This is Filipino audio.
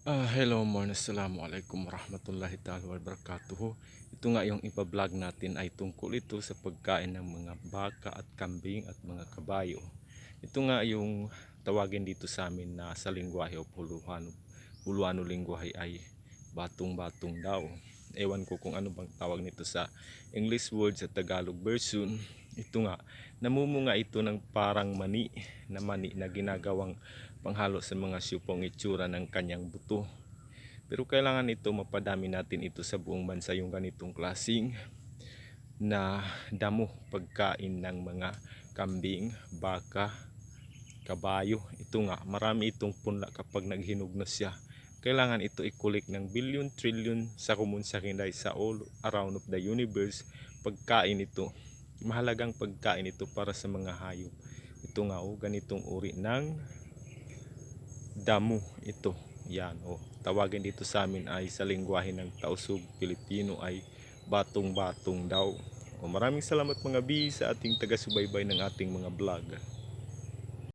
Hello morning, assalamualaikum warahmatullahi ta'ala wabarakatuh. Ito nga yung ipa-vlog natin ay tungkol ito sa pagkain ng mga baka at kambing at mga kabayo. Ito nga yung tawagin dito sa amin na sa lingwahe o Buluano lingwahe ay batong-batong daw. Ewan ko kung ano bang tawag nito sa English word sa Tagalog version. Ito nga, namumunga ito ng parang mani na ginagawang panghalo sa mga siyupong itsura ng kanyang buto. Pero kailangan ito mapadami natin ito sa buong bansa, yung ganitong klasing na damo pagkain ng mga kambing, baka, kabayo. Ito nga, marami itong punla kapag naghinog na siya. Kailangan ito i-collect ng billion, trillion sa kumun sa kinday sa all around of the universe. Pagkain ito, mahalagang pagkain ito para sa mga hayop. Ito nga ganitong uri ng damo ito. Yan tawagin dito sa amin ay sa lingwahe ng Tausug Pilipino ay batong-batong daw. Maraming salamat mga bi sa ating taga-subaybay ng ating mga vlog.